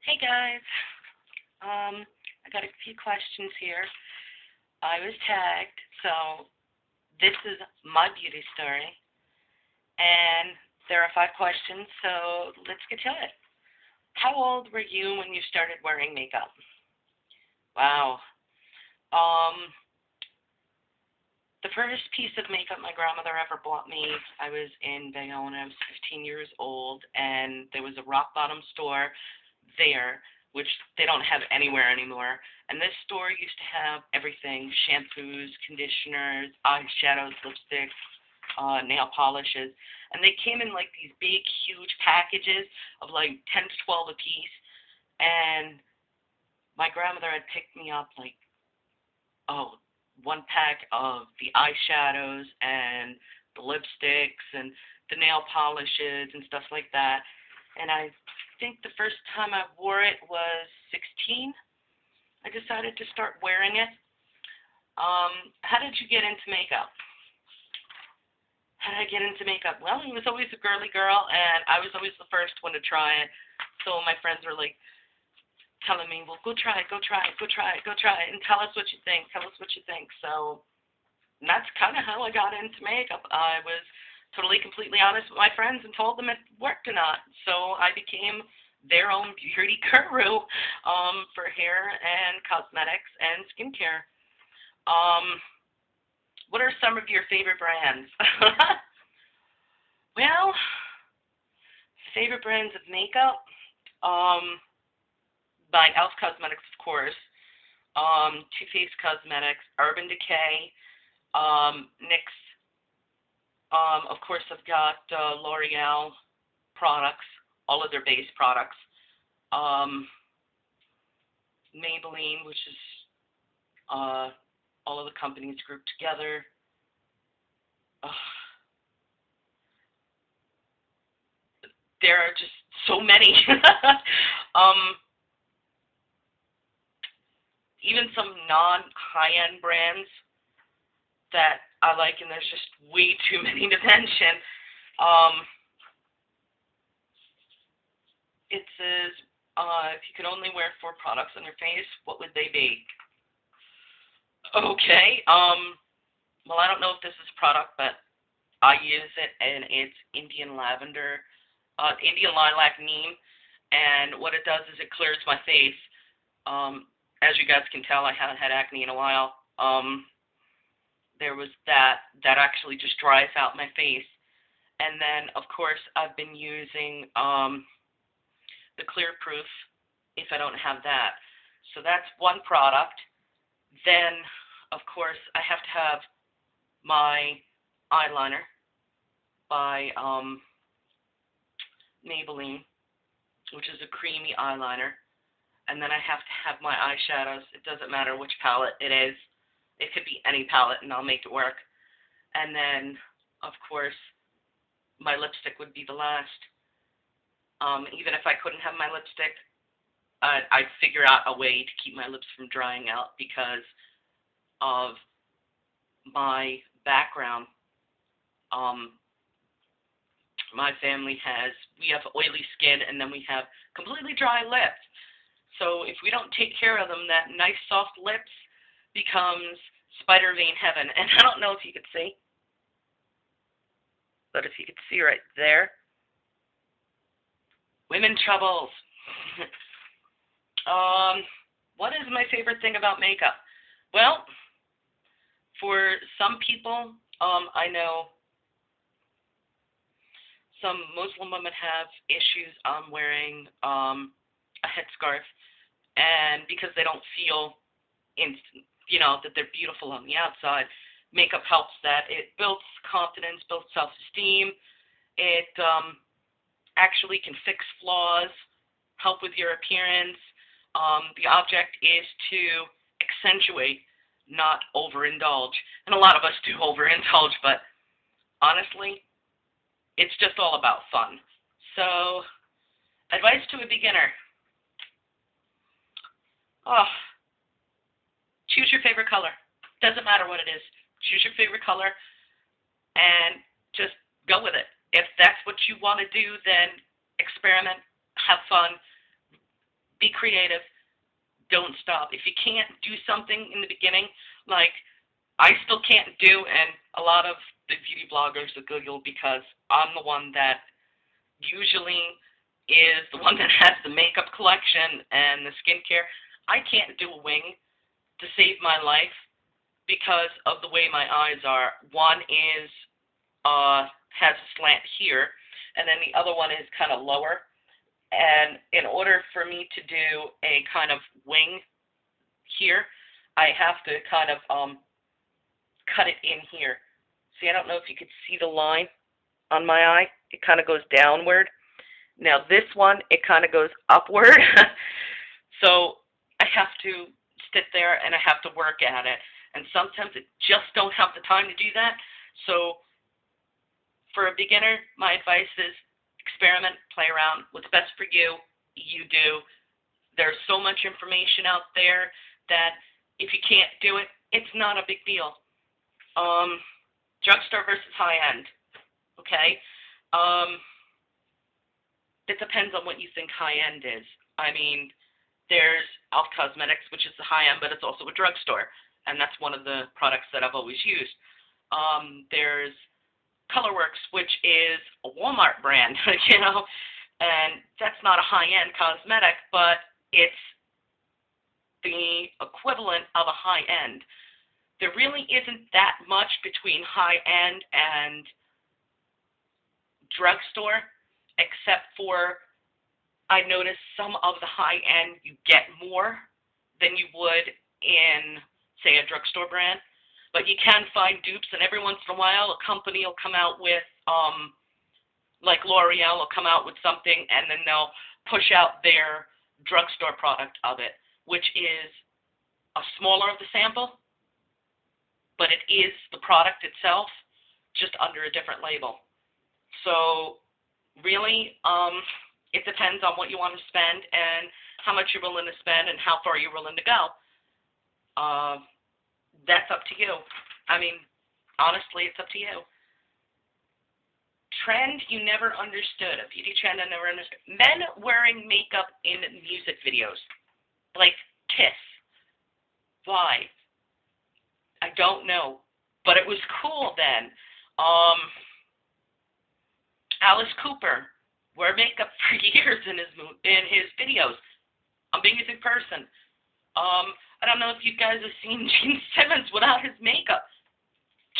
Hey guys, I got a few questions here. I was tagged, so this is my beauty story, and there are five questions, so let's get to it. How old were you when you started wearing makeup? Wow. Um, the first piece of makeup my grandmother ever bought me, I was in Bayonne. I was 15 years old, and there was a rock bottom store there, which they don't have anywhere anymore. And this store used to have everything: shampoos, conditioners, eyeshadows, lipsticks, nail polishes. And they came in like these big, huge packages of like 10 to 12 a piece. And my grandmother had picked me up like, oh, one pack of the eyeshadows and the lipsticks and the nail polishes and stuff like that. And I think the first time I wore it was 16. I decided to start wearing it. How did you get into makeup? How did I get into makeup? Well, I was always a girly girl, and I was always the first one to try it. So my friends were like telling me, well, go try it, go try it, go try it, go try it, and tell us what you think, tell us what you think. So that's kind of how I got into makeup. I was totally, completely honest with my friends and told them it worked or not. So I became their own beauty guru for hair and cosmetics and skincare. Um, what are some of your favorite brands? Well, favorite brands of makeup? Um, by Elf Cosmetics, of course. Too Faced Cosmetics, Urban Decay, NYX. Of course, I've got L'Oreal products, all of their base products. Um, Maybelline, which is uh, all of the companies grouped together. Uh, there are just so many. um, Even some non-high-end brands that I like, and there's just way too many to mention. Um, it says, if you could only wear four products on your face, what would they be? Okay. Well, I don't know if this is a product, but I use it, and it's Indian lavender, Indian lilac neem, and what it does is it clears my face. As you guys can tell, I haven't had acne in a while. There was that actually just dries out my face. And then, of course, I've been using the Clear Proof if I don't have that. So that's one product. Then, of course, I have to have my eyeliner by Maybelline, which is a creamy eyeliner. And then I have to have my eyeshadows. It doesn't matter which palette it is. It could be any palette, and I'll make it work. And then, of course, my lipstick would be the last. Even if I couldn't have my lipstick, I'd figure out a way to keep my lips from drying out because of my background. Um, my family we have oily skin, and then we have completely dry lips. So if we don't take care of them, that nice soft lips becomes spider vein heaven. And I don't know if you could see, but if you could see right there, women troubles. What is my favorite thing about makeup? Well, for some people, I know some Muslim women have issues on wearing a headscarf, and because they don't feel, that they're beautiful on the outside, makeup helps that. It builds confidence, builds self-esteem. It actually can fix flaws, help with your appearance. The object is to accentuate, not overindulge. And a lot of us do overindulge, but honestly, it's just all about fun. So, advice to a beginner. Oh, choose your favorite color. Doesn't matter what it is. Choose your favorite color and just go with it. If that's what you want to do, then experiment, have fun, be creative. Don't stop. If you can't do something in the beginning, like I still can't do, and a lot of the beauty bloggers are Google because I'm the one that usually is the one that has the makeup collection and the skincare. I can't do a wing to save my life because of the way my eyes are. One is has a slant here, and then the other one is kind of lower. And in order for me to do a kind of wing here, I have to kind of cut it in here. See, I don't know if you could see the line on my eye. It kind of goes downward. Now this one, it kind of goes upward. So I have to sit there and I have to work at it. And sometimes I just don't have the time to do that. So for a beginner, my advice is experiment, play around. What's best for you, you do. There's so much information out there that if you can't do it, it's not a big deal. Drugstore versus high-end, okay? It depends on what you think high-end is. I mean, there's Cosmetics, which is the high-end, but it's also a drugstore, and that's one of the products that I've always used. There's Colorworks, which is a Walmart brand, you know, and that's not a high-end cosmetic, but it's the equivalent of a high-end. There really isn't that much between high-end and drugstore, except for I noticed some of the high-end you get more than you would in, say, a drugstore brand. But you can find dupes, and every once in a while a company will come out with, like L'Oreal will come out with something, and then they'll push out their drugstore product of it, which is a smaller of the sample, but it is the product itself, just under a different label. So really, it depends on what you want to spend and how much you're willing to spend and how far you're willing to go. That's up to you. I mean, honestly, it's up to you. Trend you never understood. A beauty trend I never understood. Men wearing makeup in music videos. Like Kiss. Why? I don't know. But it was cool then. Alice Cooper wore makeup for years in his videos. Amazing person. I don't know if you guys have seen Gene Simmons without his makeup.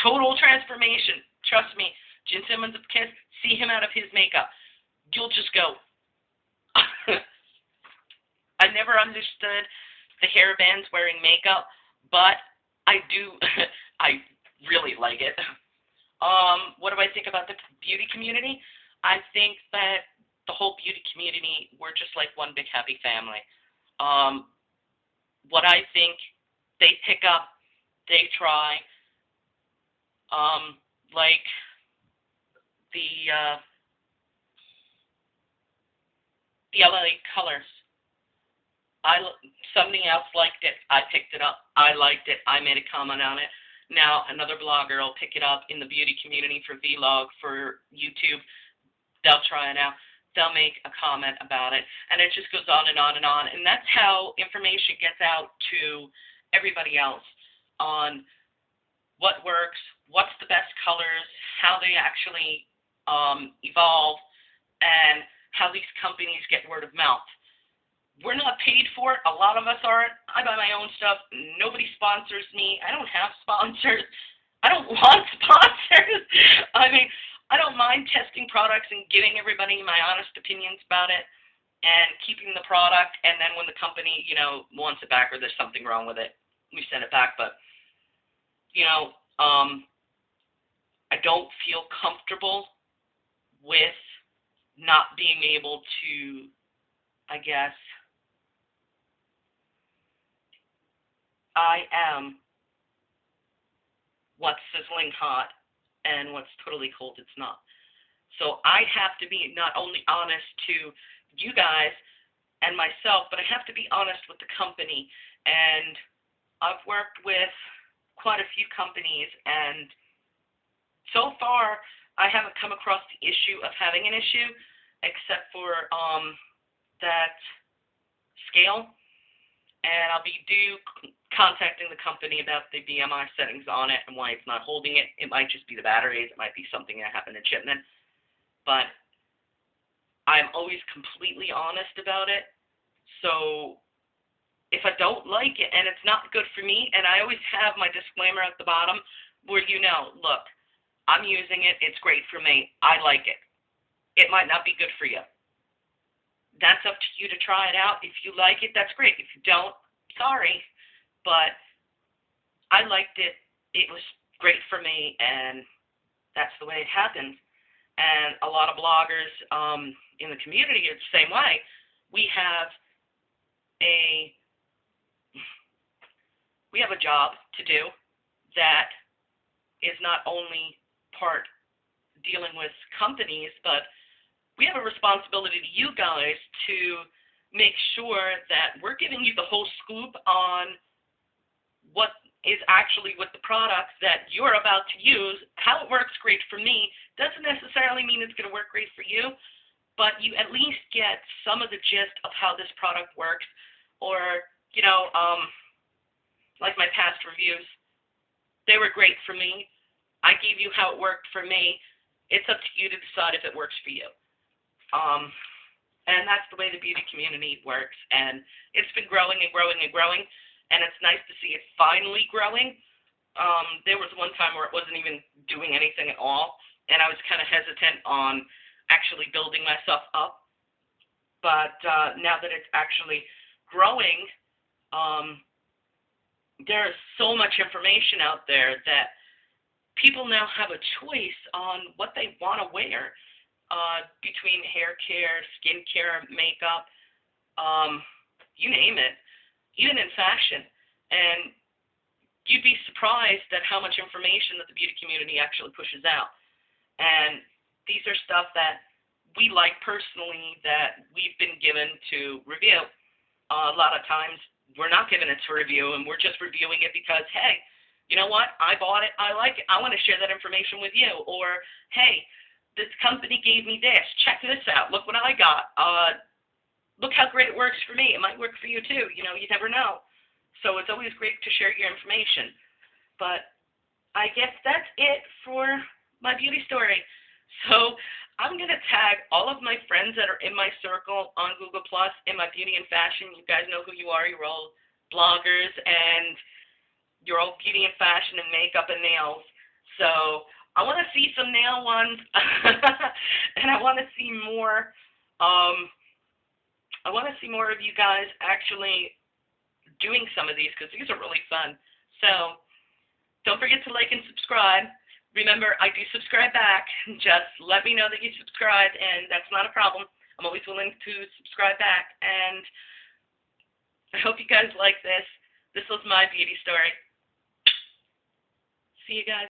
Total transformation. Trust me, Gene Simmons of Kiss, see him out of his makeup. You'll just go. I never understood the hair bands wearing makeup, but I do. I really like it. What do I think about the beauty community? I think that the whole beauty community, we're just like one big happy family. What I think they pick up, they try, like the LA colors. Somebody else liked it. I picked it up. I liked it. I made a comment on it. Now another blogger will pick it up in the beauty community for vlog, for YouTube. They'll try it out. They'll make a comment about it, and it just goes on and on and on. And that's how information gets out to everybody else on what works, what's the best colors, how they actually evolve, and how these companies get word of mouth. We're not paid for it. A lot of us aren't. I buy my own stuff. Nobody sponsors me. I don't have sponsors. I don't want sponsors. I mean, I don't mind testing products and giving everybody my honest opinions about it and keeping the product, and then when the company, you know, wants it back or there's something wrong with it, we send it back. But, you know, I don't feel comfortable with not being able to, I guess, I am what's sizzling hot and what's totally cold, it's not. So I have to be not only honest to you guys and myself, but I have to be honest with the company. And I've worked with quite a few companies, and so far I haven't come across the issue of having an issue, except for that scale, and I'll be contacting the company about the BMI settings on it and why it's not holding it. It might just be the batteries. It might be something that happened in shipment. But I'm always completely honest about it. So if I don't like it and it's not good for me, and I always have my disclaimer at the bottom where look, I'm using it. It's great for me. I like it. It might not be good for you. That's up to you to try it out. If you like it, that's great. If you don't, sorry. But I liked it. It was great for me, and that's the way it happens. And a lot of bloggers in the community are the same way. We have a job to do that is not only part dealing with companies, but we have a responsibility to you guys to make sure that we're giving you the whole scoop on what is actually with the product that you're about to use. How it works great for me doesn't necessarily mean it's going to work great for you, but you at least get some of the gist of how this product works. Or, like my past reviews, they were great for me. I gave you how it worked for me. It's up to you to decide if it works for you. And that's the way the beauty community works. And it's been growing and growing and growing, and it's nice to see it finally growing. There was one time where it wasn't even doing anything at all, and I was kind of hesitant on actually building myself up. But now that it's actually growing, there is so much information out there that people now have a choice on what they want to wear. Between hair care, skin care, makeup, you name it, even in fashion. And you'd be surprised at how much information that the beauty community actually pushes out. And these are stuff that we like personally that we've been given to review. A lot of times we're not given it to review, and we're just reviewing it because, hey, you know what? I bought it. I like it. I want to share that information with you. Or, hey, this company gave me this. Check this out. Look what I got. Look how great it works for me. It might work for you too. You never know. So it's always great to share your information. But I guess that's it for my beauty story. So I'm going to tag all of my friends that are in my circle on Google+, in my beauty and fashion. You guys know who you are. You're all bloggers, and you're all beauty and fashion and makeup and nails. So I want to see some nail ones, and I want to see more. I want to see more of you guys actually doing some of these, because these are really fun. So don't forget to like and subscribe. Remember, I do subscribe back. Just let me know that you subscribed, and that's not a problem. I'm always willing to subscribe back, and I hope you guys like this. This was my beauty story. See you guys.